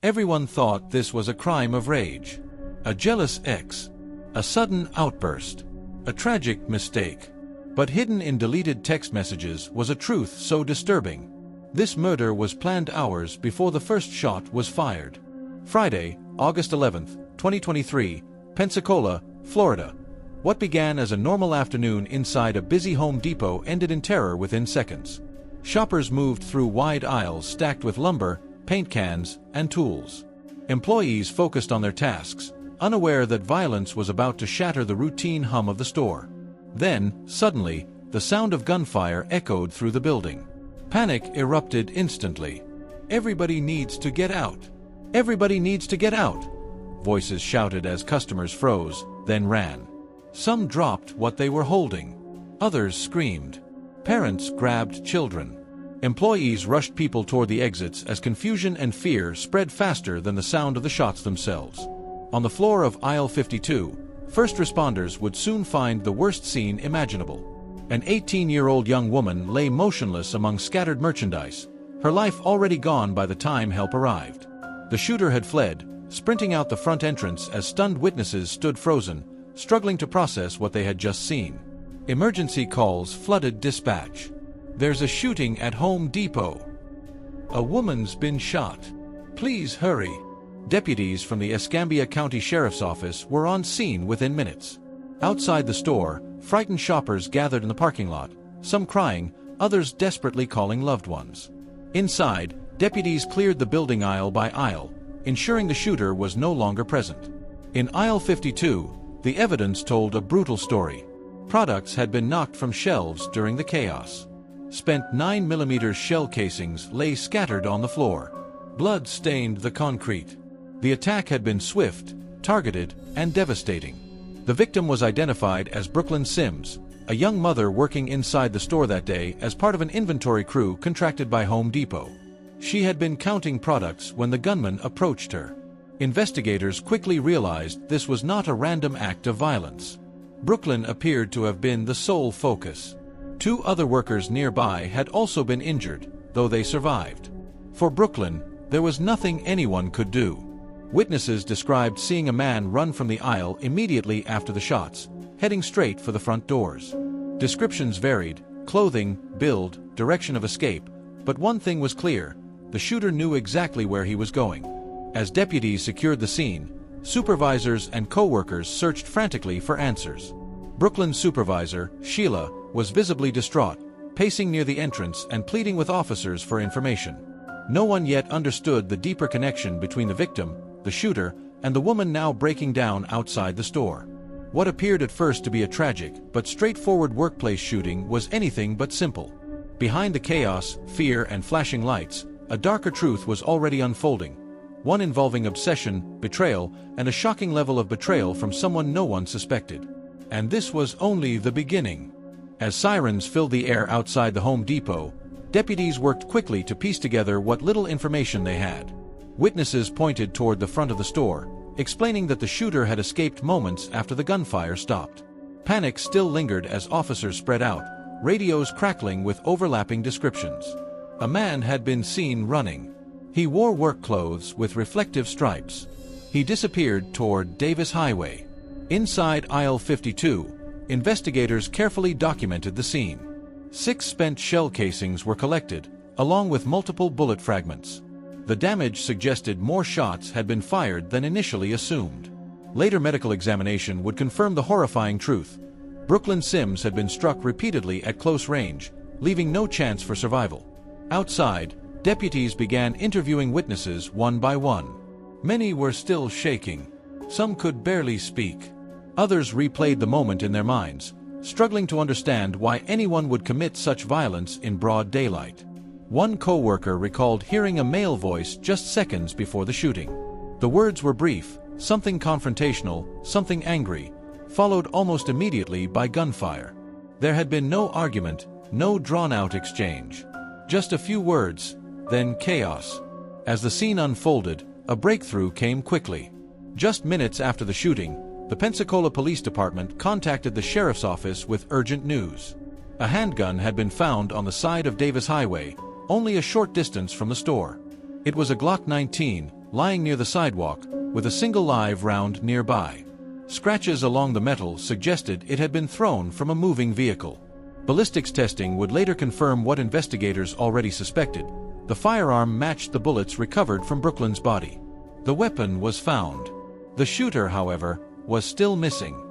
Everyone thought this was a crime of rage. A jealous ex. A sudden outburst. A tragic mistake. But hidden in deleted text messages was a truth so disturbing. This murder was planned hours before the first shot was fired. Friday, August 11, 2023, Pensacola, Florida. What began as a normal afternoon inside a busy Home Depot ended in terror within seconds. Shoppers moved through wide aisles stacked with lumber, paint cans, and tools. Employees focused on their tasks, unaware that violence was about to shatter the routine hum of the store. Then, suddenly, the sound of gunfire echoed through the building. Panic erupted instantly. "Everybody needs to get out! Everybody needs to get out!" Voices shouted as customers froze, then ran. Some dropped what they were holding. Others screamed. Parents grabbed children. Employees rushed people toward the exits as confusion and fear spread faster than the sound of the shots themselves. On the floor of aisle 52, first responders would soon find the worst scene imaginable. An 18-year-old young woman lay motionless among scattered merchandise, her life already gone by the time help arrived. The shooter had fled, sprinting out the front entrance as stunned witnesses stood frozen, struggling to process what they had just seen. Emergency calls flooded dispatch. "There's a shooting at Home Depot. A woman's been shot. Please hurry." Deputies from the Escambia County Sheriff's Office were on scene within minutes. Outside the store, frightened shoppers gathered in the parking lot, some crying, others desperately calling loved ones. Inside, deputies cleared the building aisle by aisle, ensuring the shooter was no longer present. In aisle 52, the evidence told a brutal story. Products had been knocked from shelves during the chaos. Spent 9mm shell casings lay scattered on the floor. Blood stained the concrete. The attack had been swift, targeted, and devastating. The victim was identified as Brooklyn Sims, a young mother working inside the store that day as part of an inventory crew contracted by Home Depot. She had been counting products when the gunman approached her. Investigators quickly realized this was not a random act of violence. Brooklyn appeared to have been the sole focus. Two other workers nearby had also been injured, though they survived. For Brooklyn, there was nothing anyone could do. Witnesses described seeing a man run from the aisle immediately after the shots, heading straight for the front doors. Descriptions varied: clothing, build, direction of escape, but one thing was clear: the shooter knew exactly where he was going. As deputies secured the scene, supervisors and co-workers searched frantically for answers. Brooklyn's supervisor, Sheila, was visibly distraught, pacing near the entrance and pleading with officers for information. No one yet understood the deeper connection between the victim, the shooter, and the woman now breaking down outside the store. What appeared at first to be a tragic but straightforward workplace shooting was anything but simple. Behind the chaos, fear, and flashing lights, a darker truth was already unfolding, one involving obsession, betrayal, and a shocking level of betrayal from someone no one suspected. And this was only the beginning. As sirens filled the air outside the Home Depot, deputies worked quickly to piece together what little information they had. Witnesses pointed toward the front of the store, explaining that the shooter had escaped moments after the gunfire stopped. Panic still lingered as officers spread out, radios crackling with overlapping descriptions. A man had been seen running. He wore work clothes with reflective stripes. He disappeared toward Davis Highway. Inside aisle 52, investigators carefully documented the scene. 6 spent shell casings were collected, along with multiple bullet fragments. The damage suggested more shots had been fired than initially assumed. Later medical examination would confirm the horrifying truth. Brooklyn Sims had been struck repeatedly at close range, leaving no chance for survival. Outside, deputies began interviewing witnesses one by one. Many were still shaking. Some could barely speak. Others replayed the moment in their minds, struggling to understand why anyone would commit such violence in broad daylight. One co-worker recalled hearing a male voice just seconds before the shooting. The words were brief, something confrontational, something angry, followed almost immediately by gunfire. There had been no argument, no drawn-out exchange. Just a few words, then chaos. As the scene unfolded, a breakthrough came quickly. Just minutes after the shooting, the Pensacola Police Department contacted the Sheriff's Office with urgent news. A handgun had been found on the side of Davis Highway, only a short distance from the store. It was a Glock 19, lying near the sidewalk, with a single live round nearby. Scratches along the metal suggested it had been thrown from a moving vehicle. Ballistics testing would later confirm what investigators already suspected. The firearm matched the bullets recovered from Brooklyn's body. The weapon was found. The shooter, however, was still missing.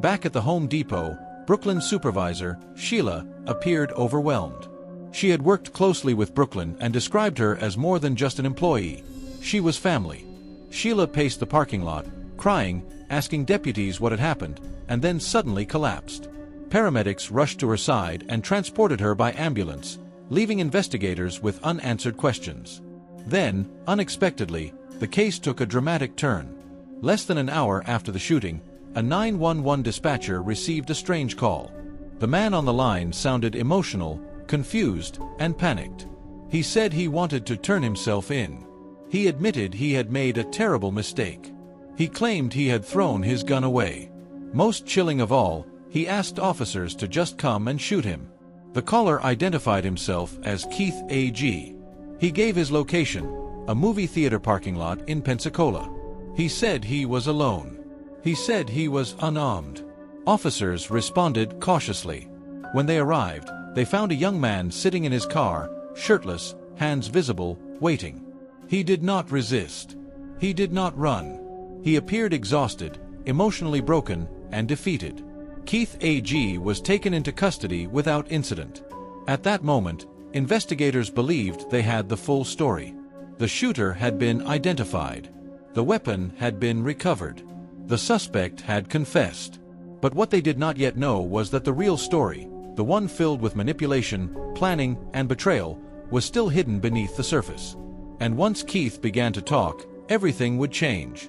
Back at the Home Depot, Brooklyn's supervisor, Sheila, appeared overwhelmed. She had worked closely with Brooklyn and described her as more than just an employee. She was family. Sheila paced the parking lot, crying, asking deputies what had happened, and then suddenly collapsed. Paramedics rushed to her side and transported her by ambulance, leaving investigators with unanswered questions. Then, unexpectedly, the case took a dramatic turn. Less than an hour after the shooting, a 911 dispatcher received a strange call. The man on the line sounded emotional, confused, and panicked. He said he wanted to turn himself in. He admitted he had made a terrible mistake. He claimed he had thrown his gun away. Most chilling of all, he asked officers to just come and shoot him. The caller identified himself as Keith A.G. He gave his location, a movie theater parking lot in Pensacola. He said he was alone. He said he was unarmed. Officers responded cautiously. When they arrived, they found a young man sitting in his car, shirtless, hands visible, waiting. He did not resist. He did not run. He appeared exhausted, emotionally broken, and defeated. Keith A.G. was taken into custody without incident. At that moment, investigators believed they had the full story. The shooter had been identified. The weapon had been recovered. The suspect had confessed. But what they did not yet know was that the real story, the one filled with manipulation, planning, and betrayal, was still hidden beneath the surface. And once Keith began to talk, everything would change.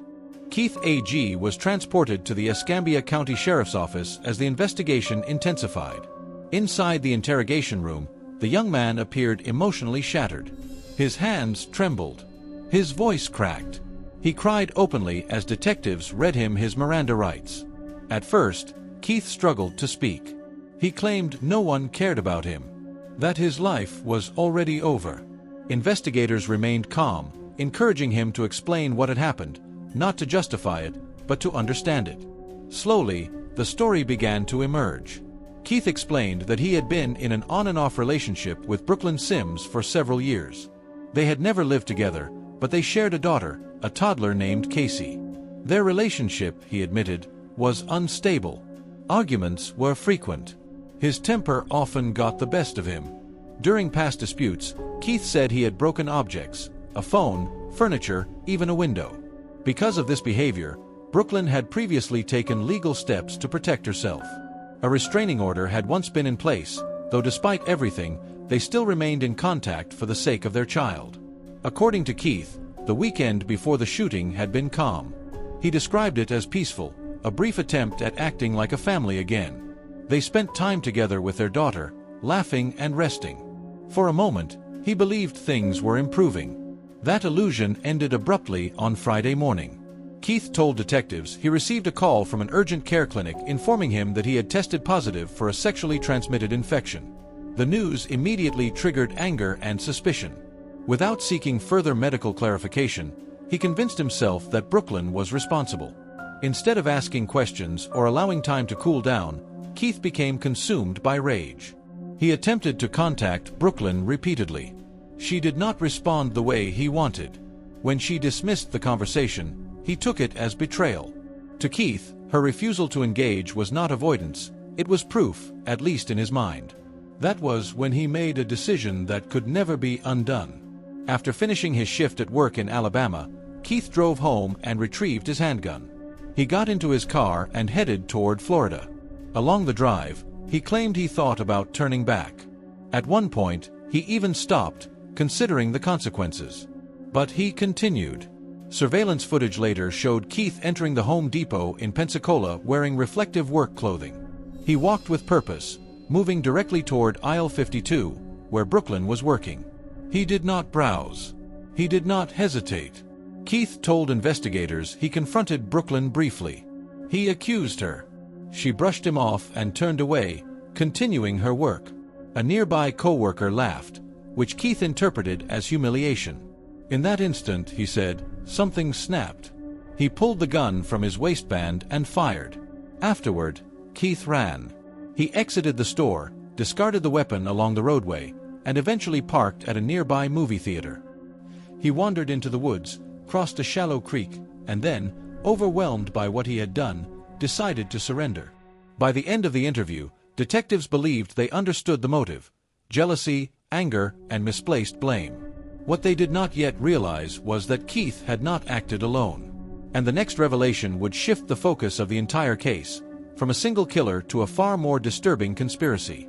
Keith A.G. was transported to the Escambia County Sheriff's Office as the investigation intensified. Inside the interrogation room, the young man appeared emotionally shattered. His hands trembled. His voice cracked. He cried openly as detectives read him his Miranda rights. At first, Keith struggled to speak. He claimed no one cared about him, that his life was already over. Investigators remained calm, encouraging him to explain what had happened, not to justify it, but to understand it. Slowly, the story began to emerge. Keith explained that he had been in an on-and-off relationship with Brooklyn Sims for several years. They had never lived together, but they shared a daughter, a toddler named Casey. Their relationship, he admitted, was unstable. Arguments were frequent. His temper often got the best of him. During past disputes, Keith said he had broken objects, a phone, furniture, even a window. Because of this behavior, Brooklyn had previously taken legal steps to protect herself. A restraining order had once been in place, though despite everything, they still remained in contact for the sake of their child. According to Keith, the weekend before the shooting had been calm. He described it as peaceful, a brief attempt at acting like a family again. They spent time together with their daughter, laughing and resting. For a moment, he believed things were improving. That illusion ended abruptly on Friday morning. Keith told detectives he received a call from an urgent care clinic informing him that he had tested positive for a sexually transmitted infection. The news immediately triggered anger and suspicion. Without seeking further medical clarification, he convinced himself that Brooklyn was responsible. Instead of asking questions or allowing time to cool down, Keith became consumed by rage. He attempted to contact Brooklyn repeatedly. She did not respond the way he wanted. When she dismissed the conversation, he took it as betrayal. To Keith, her refusal to engage was not avoidance, it was proof, at least in his mind. That was when he made a decision that could never be undone. After finishing his shift at work in Alabama, Keith drove home and retrieved his handgun. He got into his car and headed toward Florida. Along the drive, he claimed he thought about turning back. At one point, he even stopped, considering the consequences. But he continued. Surveillance footage later showed Keith entering the Home Depot in Pensacola wearing reflective work clothing. He walked with purpose, moving directly toward aisle 52, where Brooklyn was working. He did not browse. He did not hesitate. Keith told investigators he confronted Brooklyn briefly. He accused her. She brushed him off and turned away, continuing her work. A nearby co-worker laughed, which Keith interpreted as humiliation. In that instant, he said, something snapped. He pulled the gun from his waistband and fired. Afterward, Keith ran. He exited the store, discarded the weapon along the roadway, and eventually parked at a nearby movie theater. He wandered into the woods, crossed a shallow creek, and then, overwhelmed by what he had done, decided to surrender. By the end of the interview, detectives believed they understood the motive: jealousy, anger, and misplaced blame. What they did not yet realize was that Keith had not acted alone. And the next revelation would shift the focus of the entire case, from a single killer to a far more disturbing conspiracy.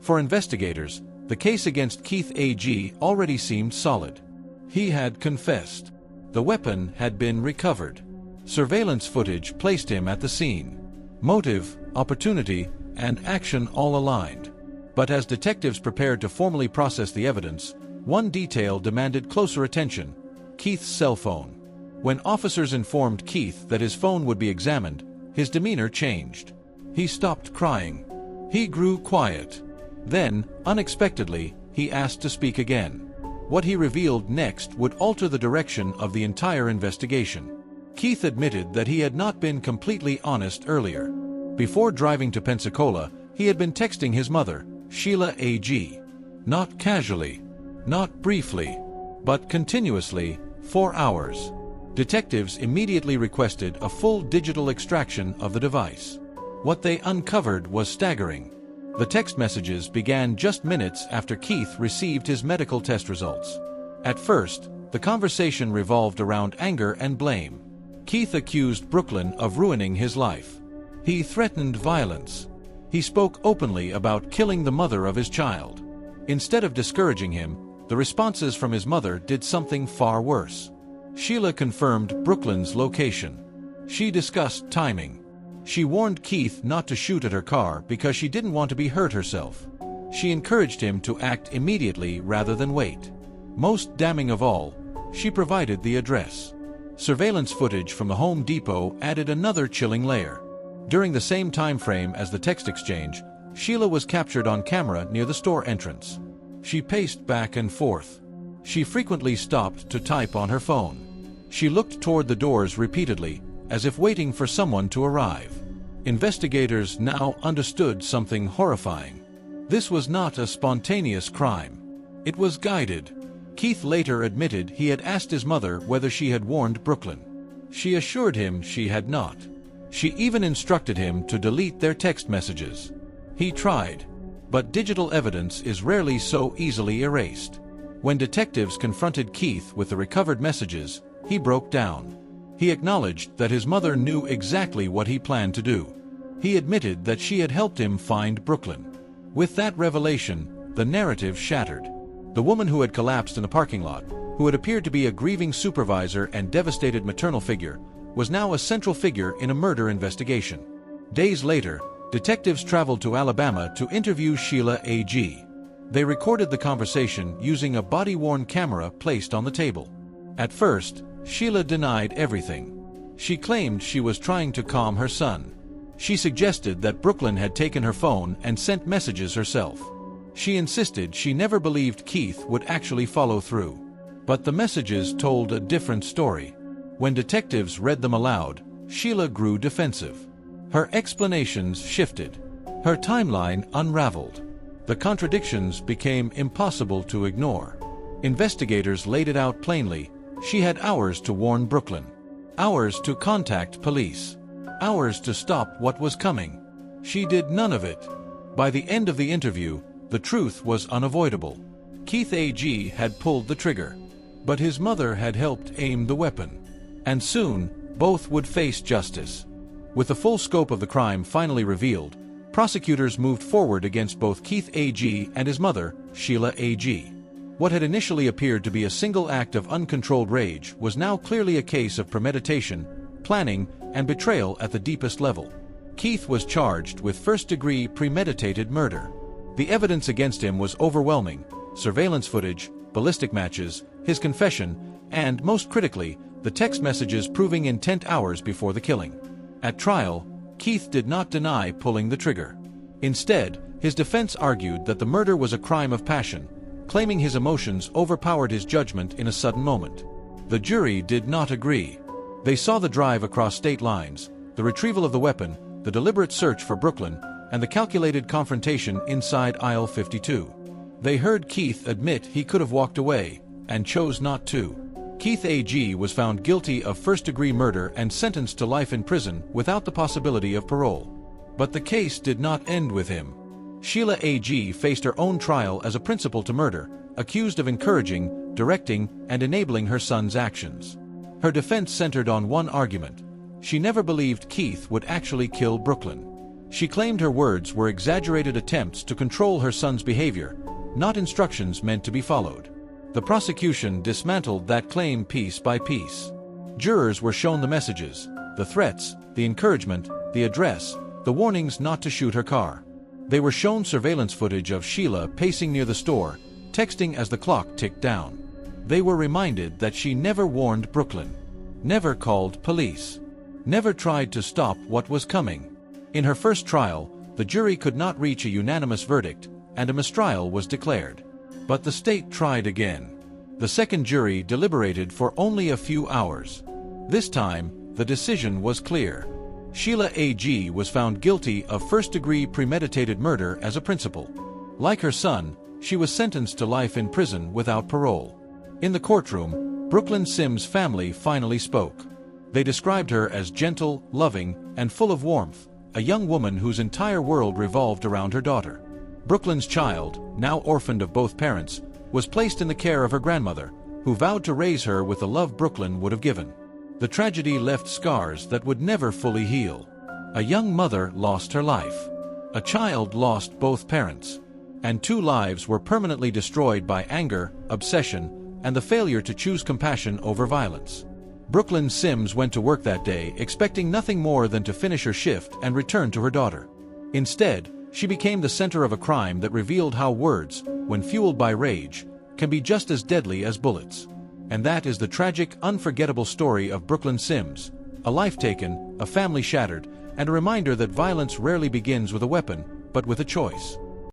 For investigators, the case against Keith A.G. already seemed solid. He had confessed. The weapon had been recovered. Surveillance footage placed him at the scene. Motive, opportunity, and action all aligned. But as detectives prepared to formally process the evidence, one detail demanded closer attention: Keith's cell phone. When officers informed Keith that his phone would be examined, his demeanor changed. He stopped crying. He grew quiet. Then, unexpectedly, he asked to speak again. What he revealed next would alter the direction of the entire investigation. Keith admitted that he had not been completely honest earlier. Before driving to Pensacola, he had been texting his mother, Sheila A.G. Not casually, not briefly, but continuously, for hours. Detectives immediately requested a full digital extraction of the device. What they uncovered was staggering. The text messages began just minutes after Keith received his medical test results. At first, the conversation revolved around anger and blame. Keith accused Brooklyn of ruining his life. He threatened violence. He spoke openly about killing the mother of his child. Instead of discouraging him, the responses from his mother did something far worse. Sheila confirmed Brooklyn's location. She discussed timing. She warned Keith not to shoot at her car because she didn't want to be hurt herself. She encouraged him to act immediately rather than wait. Most damning of all, she provided the address. Surveillance footage from the Home Depot added another chilling layer. During the same time frame as the text exchange, Sheila was captured on camera near the store entrance. She paced back and forth. She frequently stopped to type on her phone. She looked toward the doors repeatedly, as if waiting for someone to arrive. Investigators now understood something horrifying. This was not a spontaneous crime. It was guided. Keith later admitted he had asked his mother whether she had warned Brooklyn. She assured him she had not. She even instructed him to delete their text messages. He tried, but digital evidence is rarely so easily erased. When detectives confronted Keith with the recovered messages, he broke down. He acknowledged that his mother knew exactly what he planned to do. He admitted that she had helped him find Brooklyn. With that revelation, the narrative shattered. The woman who had collapsed in a parking lot, who had appeared to be a grieving supervisor and devastated maternal figure, was now a central figure in a murder investigation. Days later, detectives traveled to Alabama to interview Sheila A.G. They recorded the conversation using a body-worn camera placed on the table. At first, Sheila denied everything. She claimed she was trying to calm her son. She suggested that Brooklyn had taken her phone and sent messages herself. She insisted she never believed Keith would actually follow through. But the messages told a different story. When detectives read them aloud, Sheila grew defensive. Her explanations shifted. Her timeline unraveled. The contradictions became impossible to ignore. Investigators laid it out plainly. She had hours to warn Brooklyn, hours to contact police, hours to stop what was coming. She did none of it. By the end of the interview, the truth was unavoidable. Keith A.G. had pulled the trigger, but his mother had helped aim the weapon. And soon, both would face justice. With the full scope of the crime finally revealed, prosecutors moved forward against both Keith A.G. and his mother, Sheila A.G. What had initially appeared to be a single act of uncontrolled rage was now clearly a case of premeditation, planning, and betrayal at the deepest level. Keith was charged with first-degree premeditated murder. The evidence against him was overwhelming: surveillance footage, ballistic matches, his confession, and, most critically, the text messages proving intent hours before the killing. At trial, Keith did not deny pulling the trigger. Instead, his defense argued that the murder was a crime of passion, claiming his emotions overpowered his judgment in a sudden moment. The jury did not agree. They saw the drive across state lines, the retrieval of the weapon, the deliberate search for Brooklyn, and the calculated confrontation inside aisle 52. They heard Keith admit he could have walked away, and chose not to. Keith A.G. was found guilty of first-degree murder and sentenced to life in prison without the possibility of parole. But the case did not end with him. Sheila A.G. faced her own trial as a principal to murder, accused of encouraging, directing, and enabling her son's actions. Her defense centered on one argument. She never believed Keith would actually kill Brooklyn. She claimed her words were exaggerated attempts to control her son's behavior, not instructions meant to be followed. The prosecution dismantled that claim piece by piece. Jurors were shown the messages, the threats, the encouragement, the address, the warnings not to shoot her car. They were shown surveillance footage of Sheila pacing near the store, texting as the clock ticked down. They were reminded that she never warned Brooklyn, never called police, never tried to stop what was coming. In her first trial, the jury could not reach a unanimous verdict, and a mistrial was declared. But the state tried again. The second jury deliberated for only a few hours. This time, the decision was clear. Sheila A.G. was found guilty of first-degree premeditated murder as a principal. Like her son, she was sentenced to life in prison without parole. In the courtroom, Brooklyn Sims' family finally spoke. They described her as gentle, loving, and full of warmth, a young woman whose entire world revolved around her daughter. Brooklyn's child, now orphaned of both parents, was placed in the care of her grandmother, who vowed to raise her with the love Brooklyn would have given. The tragedy left scars that would never fully heal. A young mother lost her life. A child lost both parents. And 2 lives were permanently destroyed by anger, obsession, and the failure to choose compassion over violence. Brooklyn Sims went to work that day expecting nothing more than to finish her shift and return to her daughter. Instead, she became the center of a crime that revealed how words, when fueled by rage, can be just as deadly as bullets. And that is the tragic, unforgettable story of Brooklyn Sims, a life taken, a family shattered, and a reminder that violence rarely begins with a weapon, but with a choice.